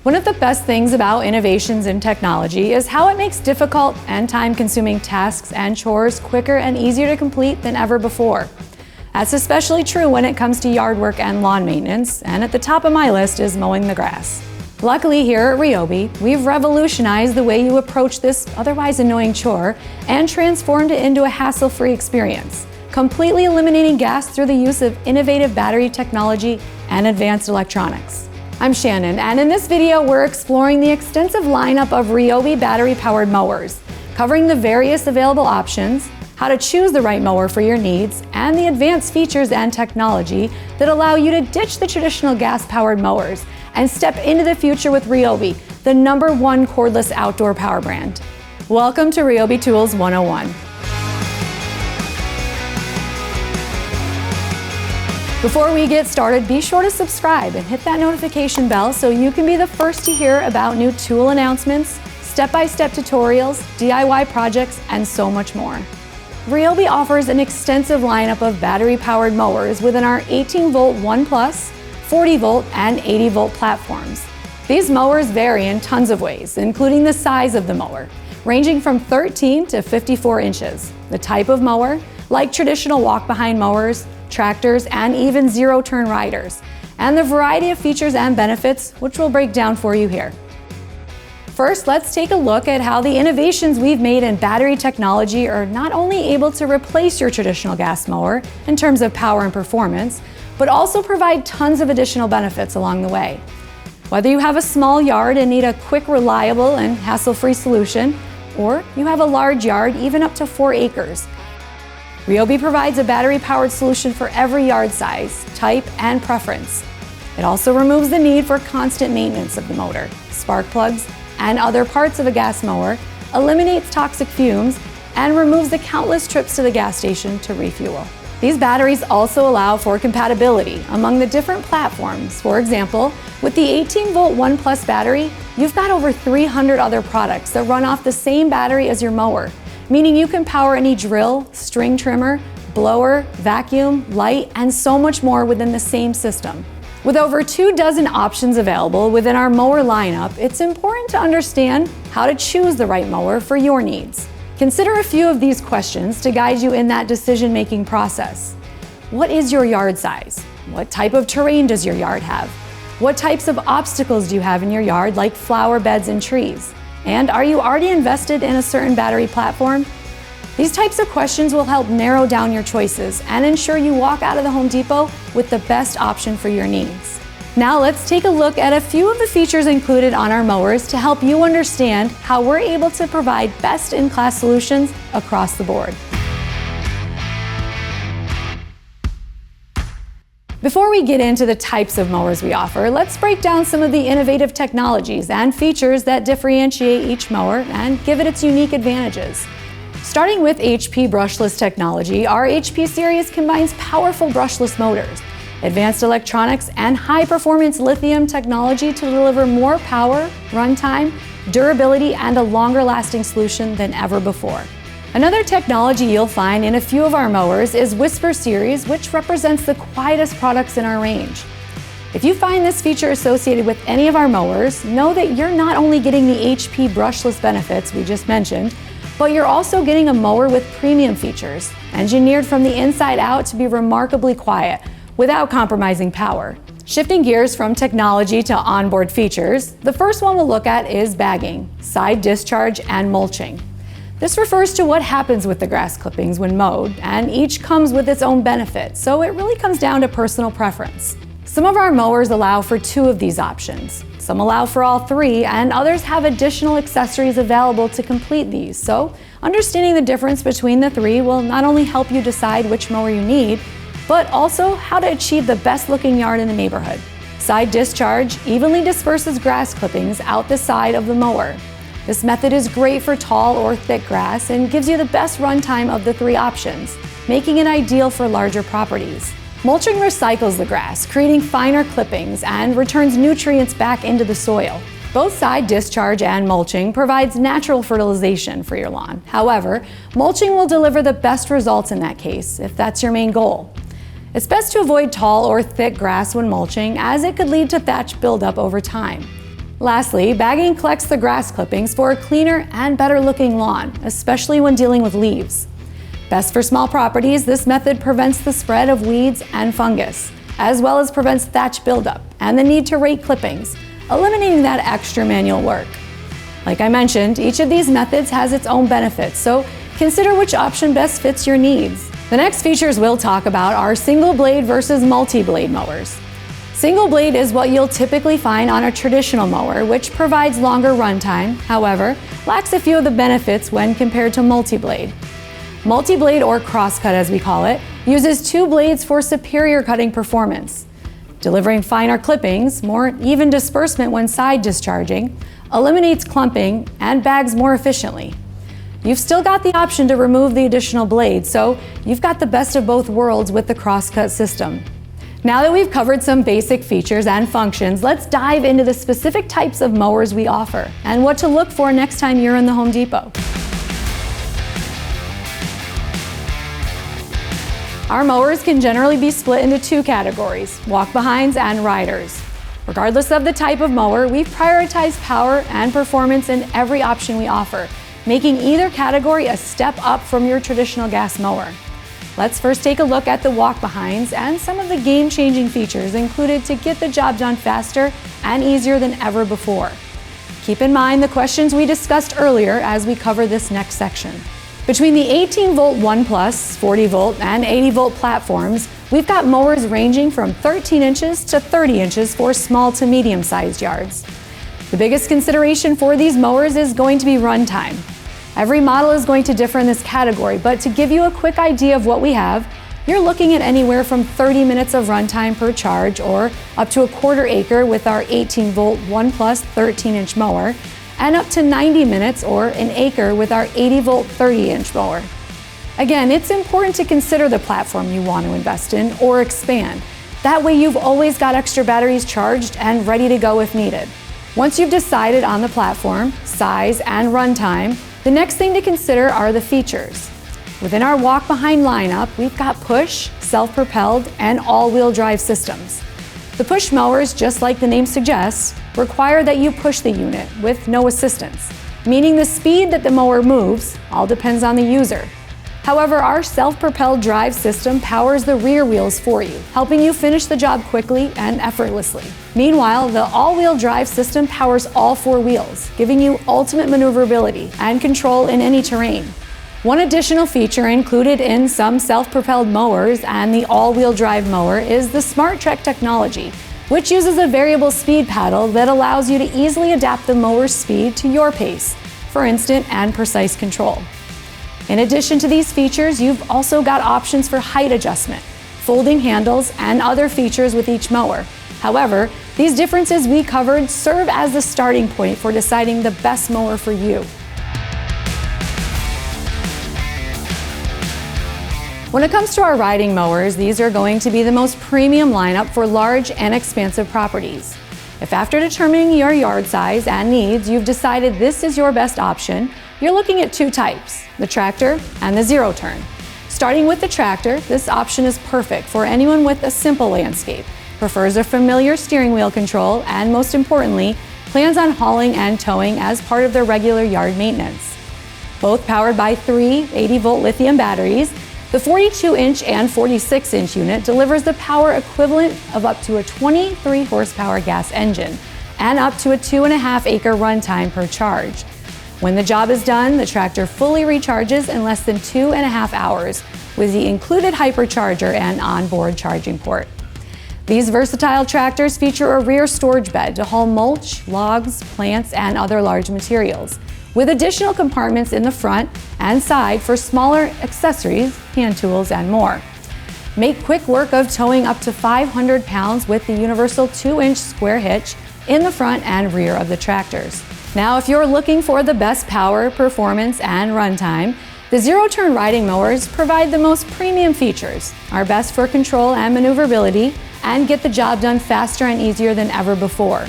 One of the best things about innovations in technology is how it makes difficult and time-consuming tasks and chores quicker and easier to complete than ever before. That's especially true when it comes to yard work and lawn maintenance, and at the top of my list is mowing the grass. Luckily here at Ryobi, we've revolutionized the way you approach this otherwise annoying chore and transformed it into a hassle-free experience, completely eliminating gas through the use of innovative battery technology and advanced electronics. I'm Shannon, and in this video we're exploring the extensive lineup of Ryobi battery-powered mowers, covering the various available options, how to choose the right mower for your needs, and the advanced features and technology that allow you to ditch the traditional gas-powered mowers and step into the future with Ryobi, the #1 cordless outdoor power brand. Welcome to Ryobi Tools 101. Before we get started, be sure to subscribe and hit that notification bell so you can be the first to hear about new tool announcements, step-by-step tutorials, DIY projects, and so much more. Ryobi offers an extensive lineup of battery-powered mowers within our 18-volt 1 Plus, 40-volt, and 80-volt platforms. These mowers vary in tons of ways, including the size of the mower, ranging from 13 to 54 inches, the type of mower, like traditional walk-behind mowers, tractors, and even zero-turn riders, and the variety of features and benefits, which we'll break down for you here. First, let's take a look at how the innovations we've made in battery technology are not only able to replace your traditional gas mower in terms of power and performance, but also provide tons of additional benefits along the way. Whether you have a small yard and need a quick, reliable, and hassle-free solution, or you have a large yard, even up to 4 acres, Ryobi provides a battery-powered solution for every yard size, type, and preference. It also removes the need for constant maintenance of the motor, spark plugs, and other parts of a gas mower, eliminates toxic fumes, and removes the countless trips to the gas station to refuel. These batteries also allow for compatibility among the different platforms. For example, with the 18-volt 1 Plus battery, you've got over 300 other products that run off the same battery as your mower, meaning you can power any drill, string trimmer, blower, vacuum, light, and so much more within the same system. With over 24 options available within our mower lineup, it's important to understand how to choose the right mower for your needs. Consider a few of these questions to guide you in that decision-making process. What is your yard size? What type of terrain does your yard have? What types of obstacles do you have in your yard, like flower beds and trees? And are you already invested in a certain battery platform? These types of questions will help narrow down your choices and ensure you walk out of the Home Depot with the best option for your needs. Now let's take a look at a few of the features included on our mowers to help you understand how we're able to provide best-in-class solutions across the board. Before we get into the types of mowers we offer, let's break down some of the innovative technologies and features that differentiate each mower and give it its unique advantages. Starting with HP brushless technology, our HP series combines powerful brushless motors, advanced electronics, and high-performance lithium technology to deliver more power, runtime, durability, and a longer-lasting solution than ever before. Another technology you'll find in a few of our mowers is Whisper Series, which represents the quietest products in our range. If you find this feature associated with any of our mowers, know that you're not only getting the HP brushless benefits we just mentioned, but you're also getting a mower with premium features, engineered from the inside out to be remarkably quiet, without compromising power. Shifting gears from technology to onboard features, the first one we'll look at is bagging, side discharge, and mulching. This refers to what happens with the grass clippings when mowed, and each comes with its own benefit, so it really comes down to personal preference. Some of our mowers allow for 2 of these options. Some allow for all 3, and others have additional accessories available to complete these. So, understanding the difference between the 3 will not only help you decide which mower you need, but also how to achieve the best-looking yard in the neighborhood. Side discharge evenly disperses grass clippings out the side of the mower. This method is great for tall or thick grass and gives you the best runtime of the 3 options, making it ideal for larger properties. Mulching recycles the grass, creating finer clippings, and returns nutrients back into the soil. Both side discharge and mulching provides natural fertilization for your lawn. However, mulching will deliver the best results in that case, if that's your main goal. It's best to avoid tall or thick grass when mulching, as it could lead to thatch buildup over time. Lastly, bagging collects the grass clippings for a cleaner and better looking lawn, especially when dealing with leaves. Best for small properties, this method prevents the spread of weeds and fungus, as well as prevents thatch buildup and the need to rake clippings, eliminating that extra manual work. Like I mentioned, each of these methods has its own benefits, so consider which option best fits your needs. The next features we'll talk about are single blade versus multi-blade mowers. Single blade is what you'll typically find on a traditional mower, which provides longer runtime, however, lacks a few of the benefits when compared to multi-blade. Multi-blade, or crosscut as we call it, uses two blades for superior cutting performance, delivering finer clippings, more even disbursement when side discharging, eliminates clumping, and bags more efficiently. You've still got the option to remove the additional blade, so you've got the best of both worlds with the crosscut system. Now that we've covered some basic features and functions, let's dive into the specific types of mowers we offer and what to look for next time you're in the Home Depot. Our mowers can generally be split into two categories, walk-behinds and riders. Regardless of the type of mower, we prioritize power and performance in every option we offer, making either category a step up from your traditional gas mower. Let's first take a look at the walk-behinds and some of the game-changing features included to get the job done faster and easier than ever before. Keep in mind the questions we discussed earlier as we cover this next section. Between the 18-volt 1+, 40-volt, and 80-volt platforms, we've got mowers ranging from 13 inches to 30 inches for small to medium-sized yards. The biggest consideration for these mowers is going to be runtime. Every model is going to differ in this category, but to give you a quick idea of what we have, you're looking at anywhere from 30 minutes of runtime per charge or up to a quarter acre with our 18-volt 1+, 13-inch mower, and up to 90 minutes or an acre with our 80-volt 30-inch mower. Again, it's important to consider the platform you want to invest in or expand. That way you've always got extra batteries charged and ready to go if needed. Once you've decided on the platform, size, and runtime, the next thing to consider are the features. Within our walk-behind lineup, we've got push, self-propelled, and all-wheel drive systems. The push mowers, just like the name suggests, require that you push the unit with no assistance, meaning the speed that the mower moves all depends on the user. However, our self-propelled drive system powers the rear wheels for you, helping you finish the job quickly and effortlessly. Meanwhile, the all-wheel drive system powers all four wheels, giving you ultimate maneuverability and control in any terrain. One additional feature included in some self-propelled mowers and the all-wheel drive mower is the Smart Trek technology, which uses a variable speed paddle that allows you to easily adapt the mower's speed to your pace for instant and precise control. In addition to these features, you've also got options for height adjustment, folding handles, and other features with each mower. However, these differences we covered serve as the starting point for deciding the best mower for you. When it comes to our riding mowers, these are going to be the most premium lineup for large and expansive properties. If after determining your yard size and needs, you've decided this is your best option, you're looking at two types, the tractor and the zero turn. Starting with the tractor, this option is perfect for anyone with a simple landscape, prefers a familiar steering wheel control, and most importantly, plans on hauling and towing as part of their regular yard maintenance. Both powered by three 80-volt lithium batteries, the 42-inch and 46-inch unit delivers the power equivalent of up to a 23 horsepower gas engine and up to a 2.5-acre runtime per charge. When the job is done, the tractor fully recharges in less than 2.5 hours with the included hypercharger and onboard charging port. These versatile tractors feature a rear storage bed to haul mulch, logs, plants, and other large materials, with additional compartments in the front and side for smaller accessories, hand tools, and more. Make quick work of towing up to 500 pounds with the universal 2-inch square hitch in the front and rear of the tractors. Now, if you're looking for the best power, performance, and runtime, the zero-turn riding mowers provide the most premium features, are best for control and maneuverability, and get the job done faster and easier than ever before.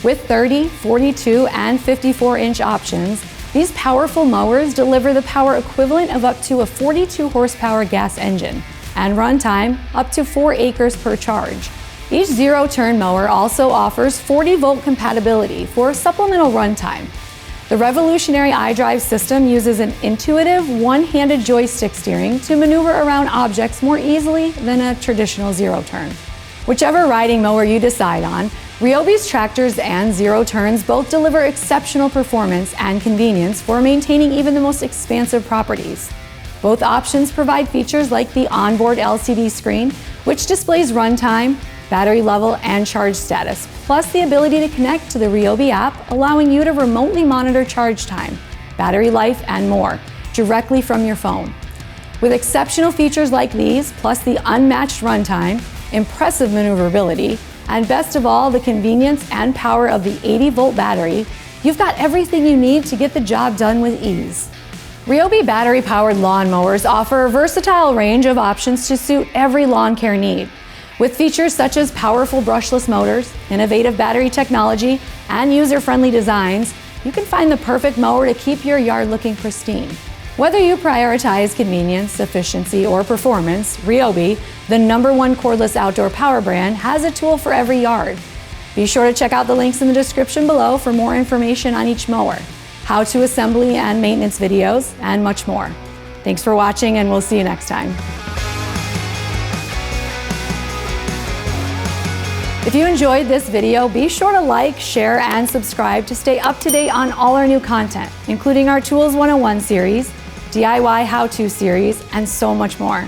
With 30, 42, and 54-inch options, these powerful mowers deliver the power equivalent of up to a 42 horsepower gas engine and runtime up to 4 acres per charge. Each zero-turn mower also offers 40-volt compatibility for supplemental runtime. The revolutionary iDrive system uses an intuitive one-handed joystick steering to maneuver around objects more easily than a traditional zero-turn. Whichever riding mower you decide on, Ryobi's tractors and zero-turns both deliver exceptional performance and convenience for maintaining even the most expansive properties. Both options provide features like the onboard LCD screen, which displays runtime, battery level, and charge status, plus the ability to connect to the Ryobi app, allowing you to remotely monitor charge time, battery life, and more, directly from your phone. With exceptional features like these, plus the unmatched runtime, impressive maneuverability, and best of all, the convenience and power of the 80-volt battery, you've got everything you need to get the job done with ease. Ryobi battery-powered lawn mowers offer a versatile range of options to suit every lawn care need. With features such as powerful brushless motors, innovative battery technology, and user-friendly designs, you can find the perfect mower to keep your yard looking pristine. Whether you prioritize convenience, efficiency, or performance, Ryobi, the #1 cordless outdoor power brand, has a tool for every yard. Be sure to check out the links in the description below for more information on each mower, how-to assembly and maintenance videos, and much more. Thanks for watching, and we'll see you next time. If you enjoyed this video, be sure to like, share, and subscribe to stay up to date on all our new content, including our Tools 101 series, DIY how-to series, and so much more.